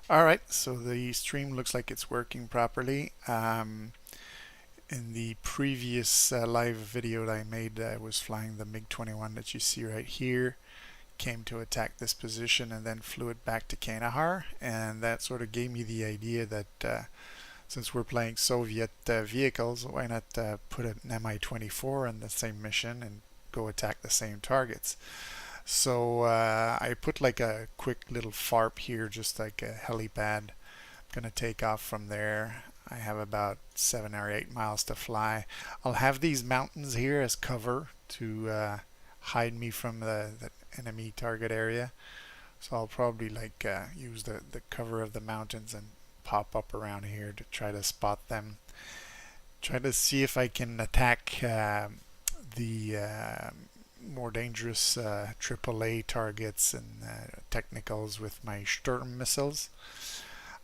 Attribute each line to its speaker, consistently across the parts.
Speaker 1: Alright, so the stream looks like it's working properly. In the previous live video that I made, I was flying the MiG-21 that you see right here. Came to attack this position and then flew it back to Kandahar, and that sort of gave me the idea that since we're playing Soviet vehicles, why not put an Mi-24 on the same mission and go attack the same targets. So I put like a quick little FARP here, just like a helipad. I'm gonna take off from there. I have about 7 or 8 miles to fly. I'll have these mountains here as cover to hide me from the enemy target area. So I'll probably like use the cover of the mountains and pop up around here to try to spot them. Try to see if I can attack the more dangerous AAA targets and technicals with my Sturm missiles.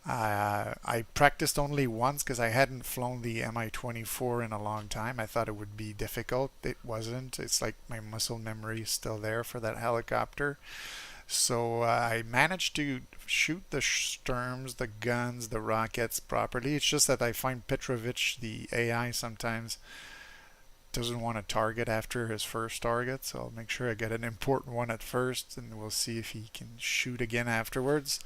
Speaker 1: I practiced only once because I hadn't flown the Mi-24 in a long time. I thought it would be difficult. It wasn't. It's like my muscle memory is still there for that helicopter. So I managed to shoot the Sturms, the guns, the rockets properly. It's just that I find Petrovich, the AI, sometimes doesn't want to target after his first target, so I'll make sure I get an important one at first, and we'll see if he can shoot again afterwards.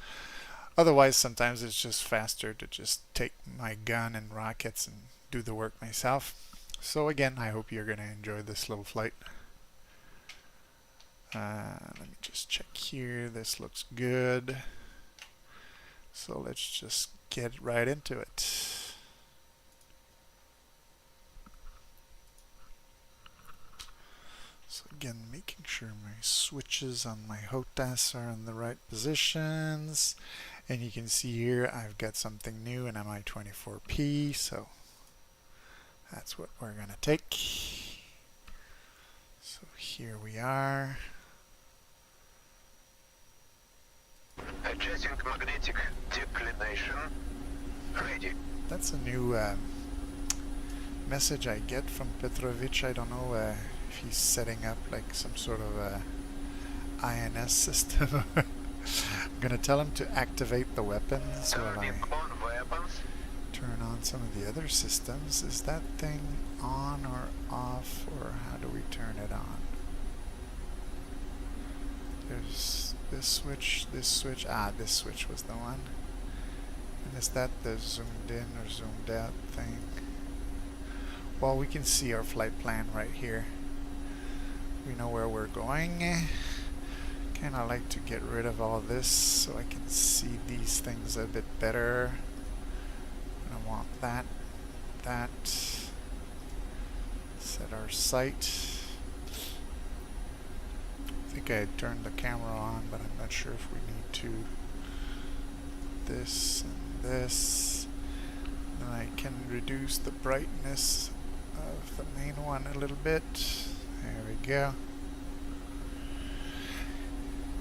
Speaker 1: Otherwise, sometimes it's just faster to just take my gun and rockets and do the work myself. So again, I hope you're going to enjoy this little flight. Let me just check here. This looks good. So let's just get right into it. So again, making sure my switches on my HOTAS are in the right positions. And you can see here I've got something new in Mi-24P, so that's what we're going to take. So here we are.
Speaker 2: Adjusting magnetic declination. Ready.
Speaker 1: That's a new message I get from Petrovich. I don't know if he's setting up like some sort of INS system. I'm gonna tell him to activate the weapons while I turn on some of the other systems. Is that thing on or off, or how do we turn it on? There's this switch, this switch. Ah, this switch was the one. And is that the zoomed in or zoomed out thing? Well, we can see our flight plan right here. We know where we're going. Kind of like to get rid of all this so I can see these things a bit better. I want that. Set our sight. I think I turned the camera on, but I'm not sure if we need to. This and this. And I can reduce the brightness of the main one a little bit. There we go.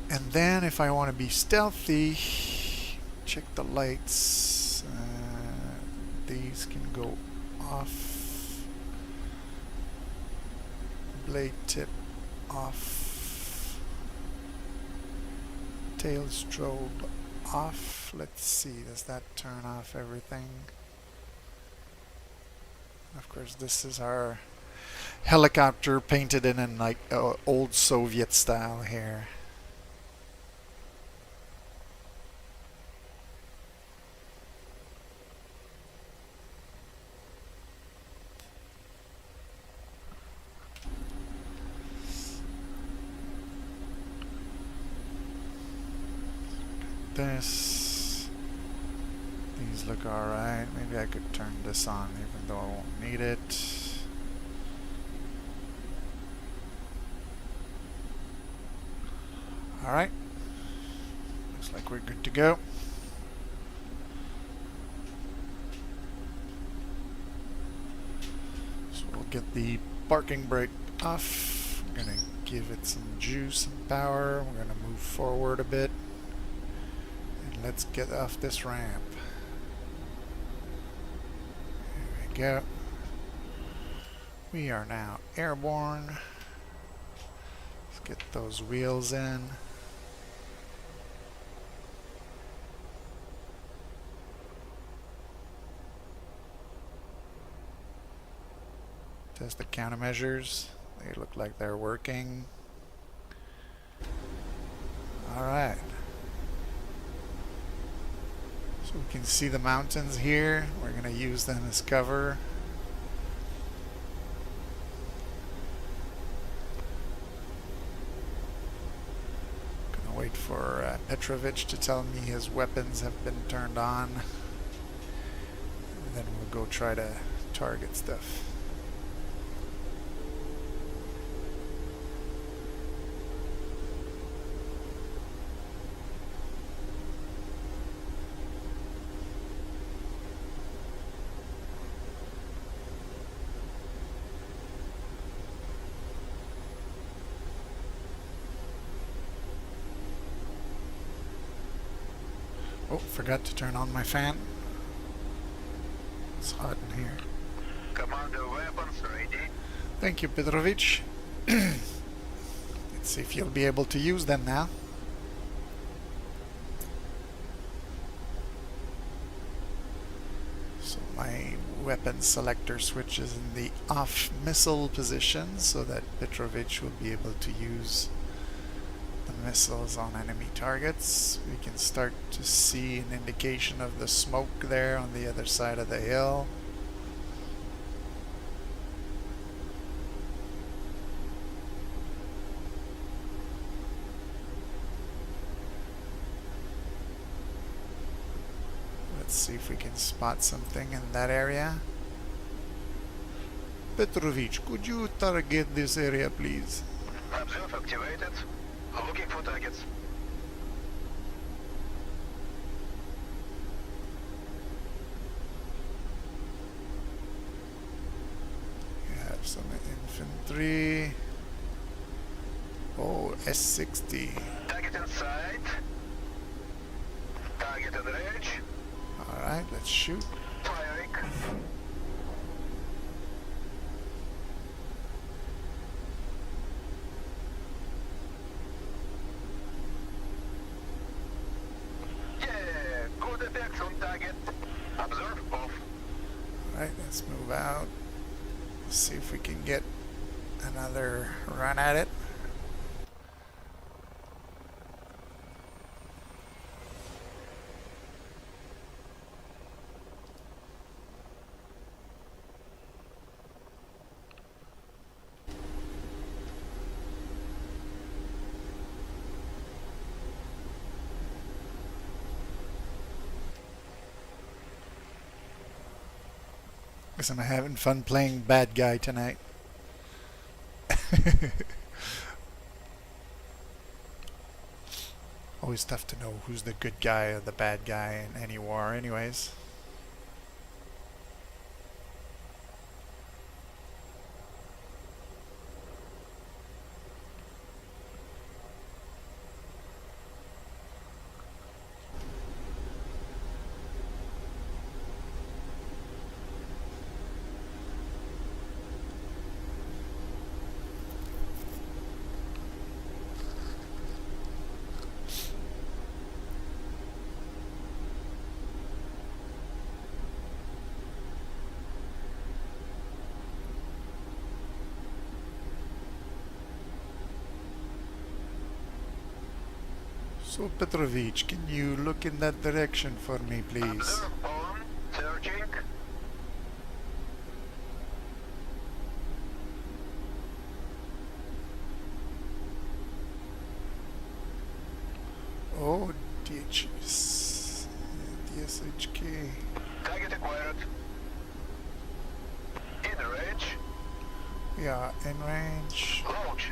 Speaker 1: And then if I want to be stealthy, check the lights. These can go off. Blade tip off. Tail strobe off. Let's see, does that turn off everything? Of course, this is our helicopter painted in like old Soviet style here. These look alright. Maybe I could turn this on even though I won't need it. Alright. Looks like we're good to go. So we'll get the parking brake off. I'm gonna give it some juice and power. We're gonna move forward a bit. Let's get off this ramp. There we go. We are now airborne. Let's get those wheels in. Test the countermeasures. They look like they're working. Alright. So we can see the mountains here. We're going to use them as cover. Gonna wait for Petrovich to tell me his weapons have been turned on. And then we'll go try to target stuff. Oh, forgot to turn on my fan. It's hot in here.
Speaker 2: Commander weapons ready.
Speaker 1: Thank you, Petrovich. Let's see if you'll be able to use them now. So my weapon selector switches in the off missile position so that Petrovich will be able to use the missiles on enemy targets. We can start to see an indication of the smoke there on the other side of the hill. Let's see if we can spot something in that area. Petrovich, could you target this area, please?
Speaker 2: Observe activated. Looking for targets.
Speaker 1: We have some infantry. Oh, S-60.
Speaker 2: Target in sight. Target in range.
Speaker 1: Alright, let's shoot.
Speaker 2: Firing. Yeah, good effects on target. Observe off.
Speaker 1: Alright, let's move out. See if we can get another run at it. Guess I'm having fun playing bad guy tonight. Always tough to know who's the good guy or the bad guy in any war anyways. So Petrovich, can you look in that direction for me, please?
Speaker 2: Observe on. Searching.
Speaker 1: Oh, DSHK.
Speaker 2: Target acquired. In range.
Speaker 1: We are in range.
Speaker 2: Launch.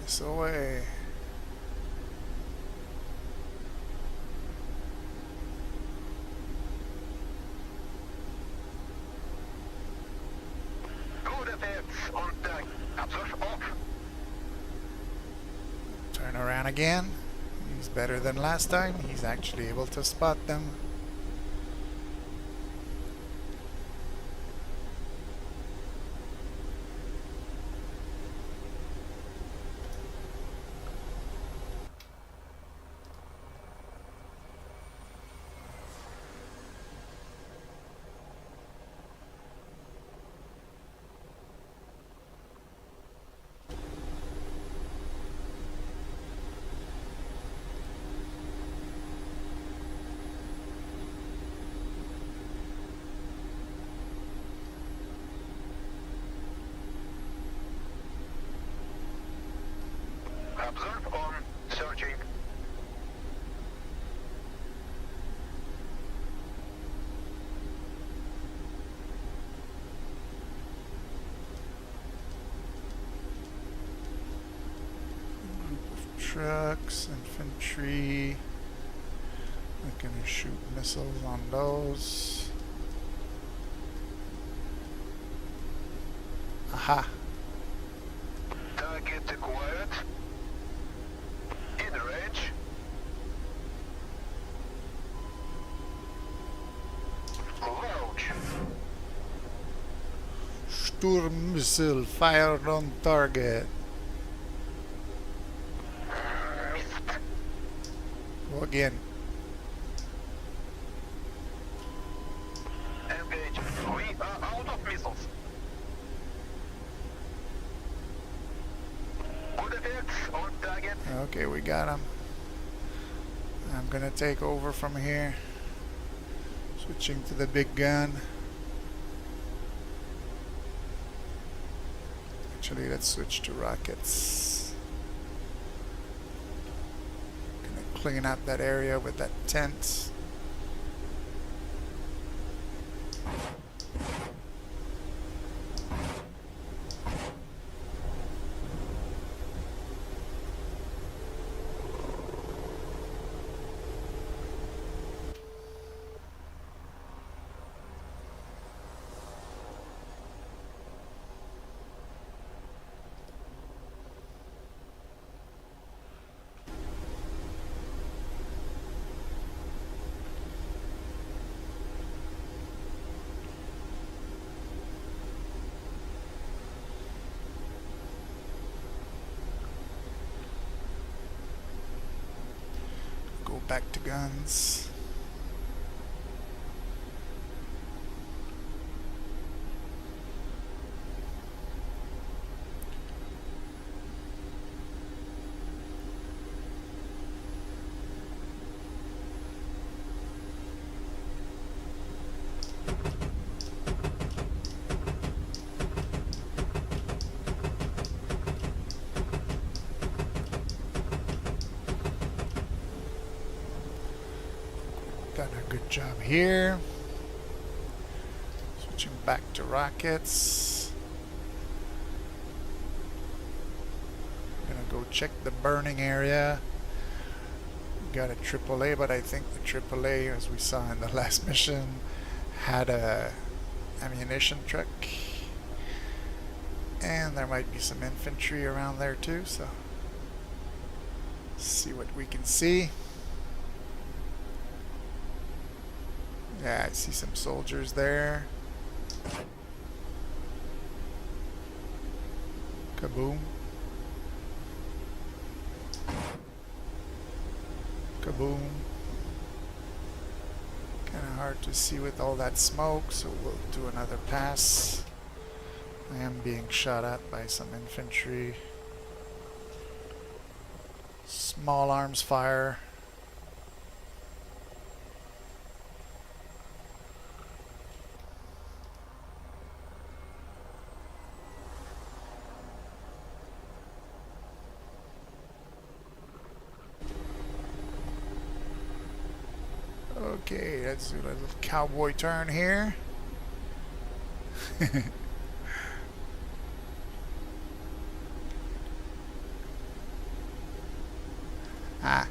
Speaker 1: This away.
Speaker 2: Good effects on target. Observe off.
Speaker 1: Turn around again. He's better than last time. He's actually able to spot them. trucks, infantry. I'm gonna shoot missiles on those. Aha!
Speaker 2: Target acquired. In range. Launch.
Speaker 1: Sturm missile fired on target.
Speaker 2: Missed.
Speaker 1: Go again.
Speaker 2: Engage. We are out of missiles. Good effects on target.
Speaker 1: Okay, we got him. I'm gonna take over from here. Switching to the big gun. Actually, let's switch to rockets. Gonna clean up that area with that tent. Go back to guns. Done a good job here. Switching back to rockets. Gonna go check the burning area. Got a AAA, but I think the AAA, as we saw in the last mission, had a ammunition truck. And there might be some infantry around there too, so see what we can see. Yeah, I see some soldiers there. Kaboom. Kaboom. Kind of hard to see with all that smoke, so we'll do another pass. I am being shot at by some infantry. Small arms fire. Okay, let's do a little cowboy turn here. Ah,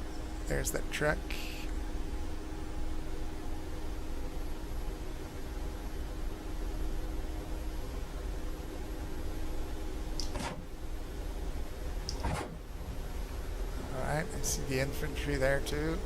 Speaker 1: there's that truck. Alright, I see the infantry there too.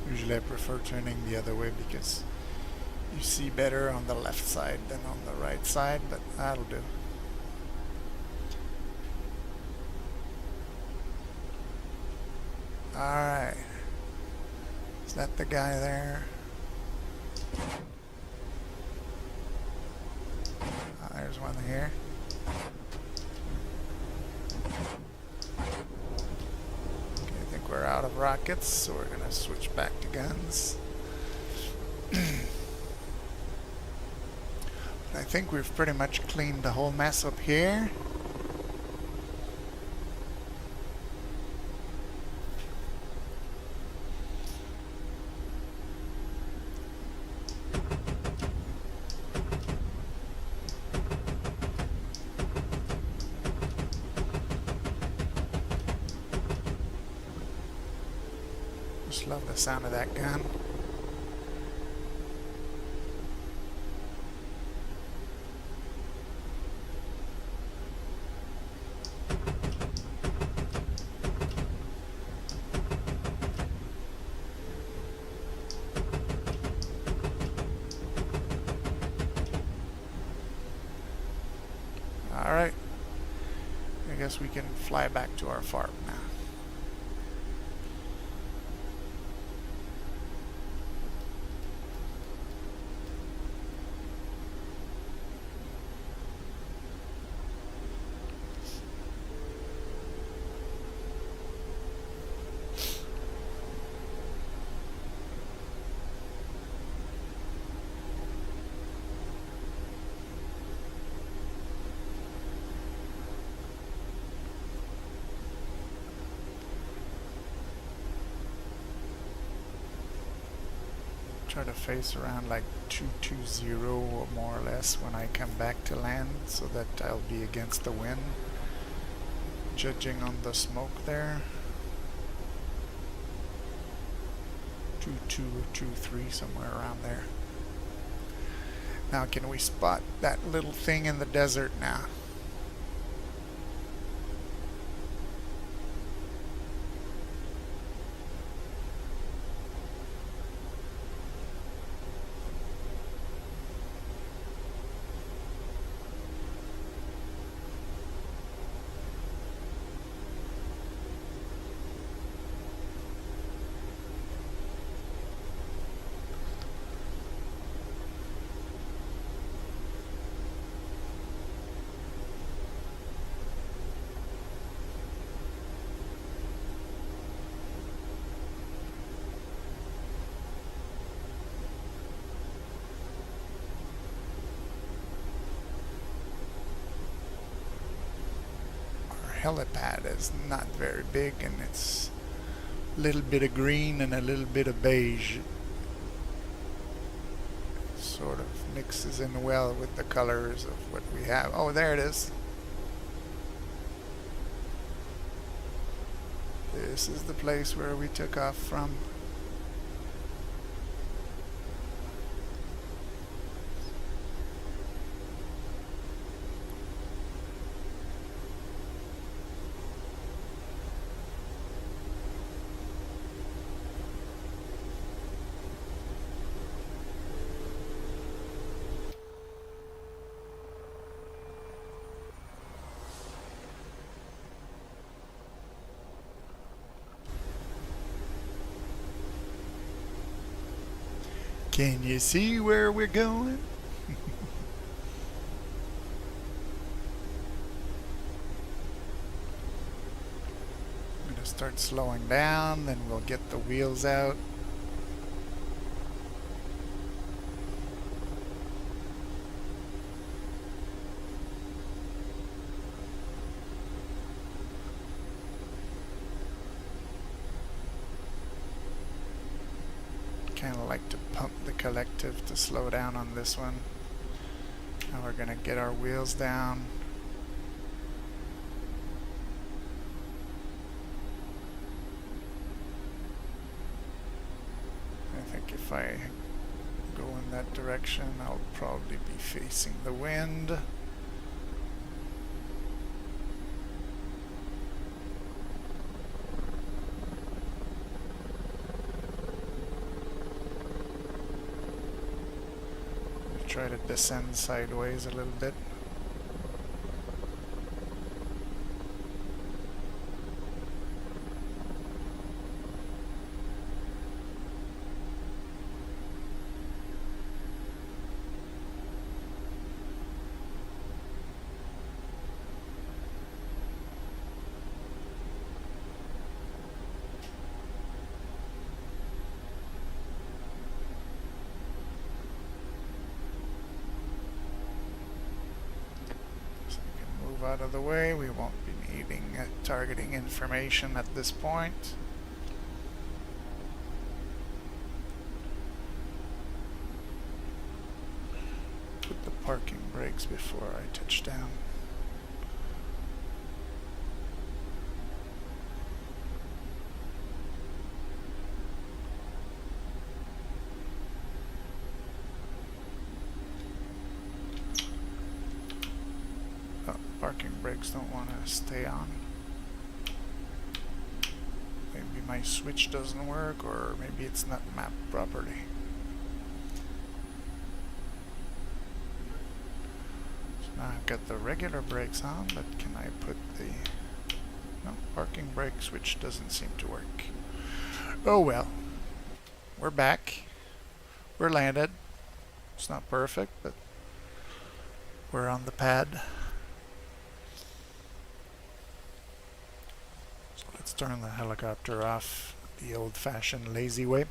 Speaker 1: Usually I prefer turning the other way because you see better on the left side than on the right side, but that'll do. Alright. Is that the guy there? There's one here. Okay, I think we're out of rockets, so we're gonna switch back to guns. I think we've pretty much cleaned the whole mess up here. Just love the sound of that gun. Alright, I guess we can fly back to our farm now. Try to face around like 220 or more or less when I come back to land, so that I'll be against the wind, judging on the smoke there. 22 or 23, somewhere around there. Now can we spot that little thing in the desert now? Helipad is not very big, and it's a little bit of green and a little bit of beige. Sort of mixes in well with the colors of what we have. Oh, there it is. This is the place where we took off from. Can you see where we're going? I'm going to start slowing down, then we'll get the wheels out. Kind of like to pump the collective to slow down on this one. Now we're going to get our wheels down. I think if I go in that direction, I'll probably be facing the wind. Try to descend sideways a little bit. out of the way. We won't be needing targeting information at this point. Put the parking brakes before I touch down. Parking brakes don't want to stay on. Maybe my switch doesn't work, or maybe it's not mapped properly. So now I've got the regular brakes on, but can I put the... No, parking brake switch doesn't seem to work. Oh well. We're back. We're landed. It's not perfect, but we're on the pad. Let's turn the helicopter off the old-fashioned lazy way.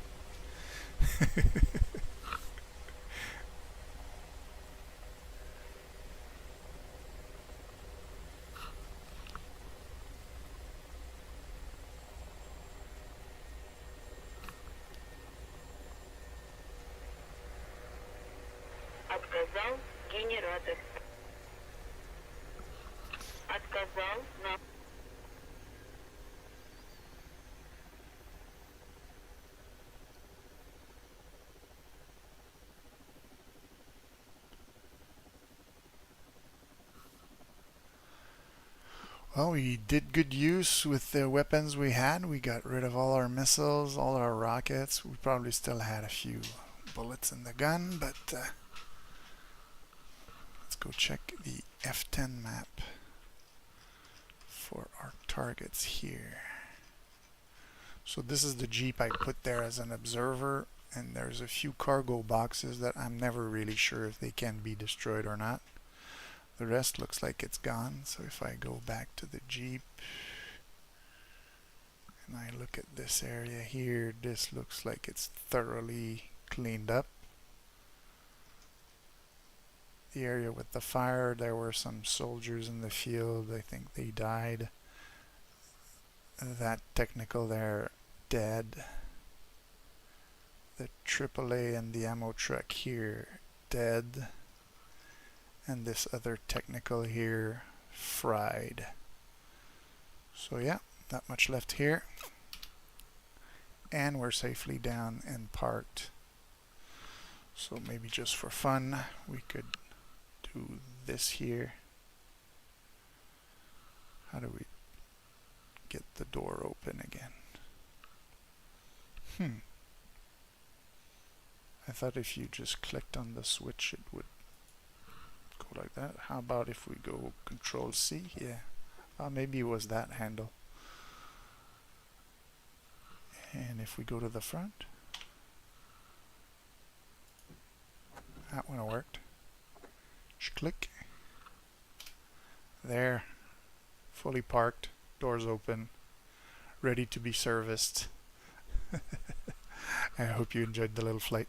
Speaker 3: Отказал генератор. Отказал на...
Speaker 1: Well, we did good use with the weapons we had. We got rid of all our missiles, all our rockets. We probably still had a few bullets in the gun, but let's go check the F10 map for our targets here. So this is the Jeep I put there as an observer, and there's a few cargo boxes that I'm never really sure if they can be destroyed or not. The rest looks like it's gone. So if I go back to the Jeep and I look at this area here, this looks like it's thoroughly cleaned up. The area with the fire, there were some soldiers in the field. I think they died. That technical there, dead. The AAA and the ammo truck here, dead. And this other technical here, fried. So yeah, not much left here. And we're safely down and parked. So maybe just for fun, we could do this here. How do we get the door open again? I thought if you just clicked on the switch, it would go like that. How about if we go Control C? Yeah. Maybe it was that handle. And if we go to the front, that one worked. Just click. There. Fully parked. Doors open. Ready to be serviced. I hope you enjoyed the little flight.